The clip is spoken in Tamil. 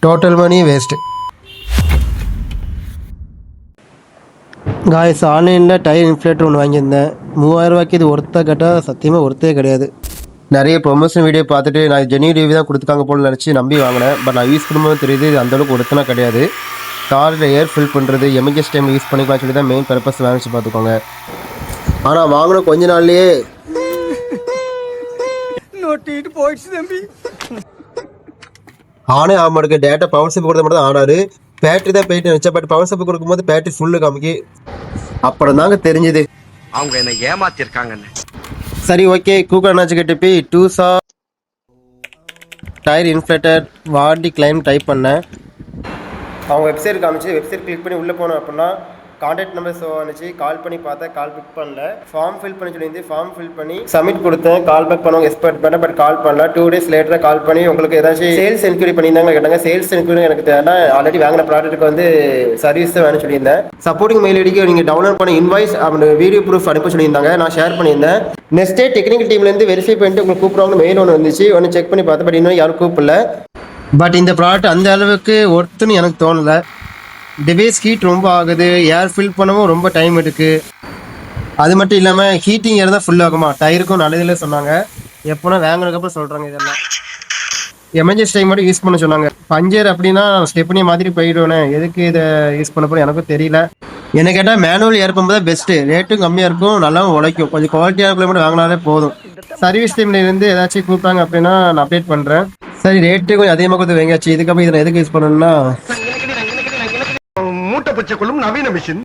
Total money waste. காய்ஸ், ஆன்லைனில் டயர் இன்ஃப்ளேட்டர் ஒன்று வாங்கியிருந்தேன். 3000 ரூபாய்க்கு இது ஒர்த்தாக கேட்டால் சத்தியமாக ஒர்த்தே கிடையாது. நிறைய ப்ரொமோஷன் வீடியோ பார்த்துட்டு நான் ஜென்யூன் ரிவ்யூ தான் கொடுத்துருக்காங்க போல நினச்சி நம்பி வாங்கினேன். பட் நான் யூஸ் பண்ணும்போது தெரியுது இது அந்தளவுக்கு ஒருத்தனா கிடையாது. காரில் ஏர் ஃபில் பண்ணுறது எமர்ஜென்சி டைமில் யூஸ் பண்ணிக்கலாம் சொல்லி தான் மெயின் பர்பஸ் வாங்கிச்சு பார்த்துக்கோங்க. ஆனால் வாங்கின கொஞ்ச நாள்லேயே நோட்டிட்டு போயிடுச்சு தம்பி. ஆனே ஆக மாட்டேங்க. டேட்டா பவர் சப் கொடுத்த மட்டும் தான் ஆனாரு. பேட்டரி தான் போயிட்டு நினச்சா, பட் பவர் சப் கொடுக்கும்போது பேட்டரி ஃபுல்லு காமிக்கி. அப்புறம் தாங்க தெரிஞ்சுது அவங்க என்ன ஏமாத்திருக்காங்கன்னு. சரி, ஓகே. கூகுள் என்னாச்சு கேட்டு டூசா tyre inflator warranty claim type பண்ணேன். அவங்க வெப்சைட் காமிச்சு வெப்சைட் கிளிக் பண்ணி உள்ளே போனோம் அப்படின்னா கான்டாக்ட் நம்பர் ஷோ ஆனிச்சு. கால் பண்ணி பார்த்தா கால் பிக் பண்ணல. ஃபார்ம் ஃபில் பண்ணி சொல்லியிருந்து ஃபார்ம் ஃபில் பண்ணி சப்மிட் கொடுத்தேன். கால் பேக் பண்ணவங்க எக்ஸ்பெக்ட் பண்ணேன், பட் கால் பண்ணல. 2 days லேட்டராக கால் பண்ணி உங்களுக்கு ஏதாச்சும் சேல்ஸ் என்கொயரி பண்ணியிருந்தாங்க கேட்டாங்க. சேல்ஸ் என்கொயரி எனக்கு தேவைன்னா ஆல்ரெடி வாங்கின ப்ராடக்ட்டுக்கு வந்து சர்வீஸ் தான் வேணும்னு சொல்லியிருந்தேன். சப்போர்ட்டிங் மெயில் ஐடிக்கு நீங்கள் டவுன்லோட் பண்ண இன்வாய்ஸ் அப்படி வீடியோ ப்ரூஃப் அனுப்ப சொல்லியிருந்தாங்க. நான் ஷேர் பண்ணியிருந்தேன். நெக்ஸ்ட் டே டெக்னிக்கல் டீம்லேருந்து வெரிஃபை பண்ணிட்டு உங்களுக்கு கூப்பிட்றவங்க மெயில் ஒன்று வந்துச்சு. ஒன்று செக் பண்ணி பார்த்தேன், பட் இன்னும் யாரும் கூப்பிடல. பட் இந்த ப்ராடக்ட் அந்த அளவுக்கு ஒர்த்துன்னு எனக்கு தோணலை. டிவைஸ் ஹீட் ரொம்ப ஆகுது. ஏர் ஃபில் பண்ணவும் ரொம்ப டைம் எடுக்கு. அது மட்டும் இல்லாமல் ஹீட்டிங் ஏர் தான் ஃபுல் ஆகுமா. டயருக்கும் நல்லதில்லை சொன்னாங்க. எப்போனா வாங்கினதுக்கப்புறம் சொல்கிறாங்க. இதெல்லாம் எமர்ஜென்சி டைம் மட்டும் யூஸ் பண்ண சொன்னாங்க. பஞ்சர் அப்படின்னா ஸ்டெப்னி மாதிரி போயிடுவேனே, எதுக்கு இதை யூஸ் பண்ண போகிறேன் எனக்கும் தெரியல. என்ன கேட்டால் மேனுவல் ஏர் பம்பு தான் பெஸ்ட்டு. ரேட்டும் கம்மியாக இருக்கும், நல்லாவும் உழைக்கும். கொஞ்சம் குவாலிட்டியான பிள்ளை மட்டும் வாங்கினாலே போதும். சர்வீஸ் டைமில் இருந்து ஏதாச்சும் கூப்பிட்டாங்க அப்படின்னா நான் அப்டேட் பண்ணுறேன். சரி, ரேட்டு கொஞ்சம் அதிகமாக கொடுத்து வாங்கியாச்சு. இதுக்கப்புறம் இதை எதுக்கு யூஸ் பண்ணணும்னா மூட்டை பச்சை கொள்ளும் நவீன மிஷின்.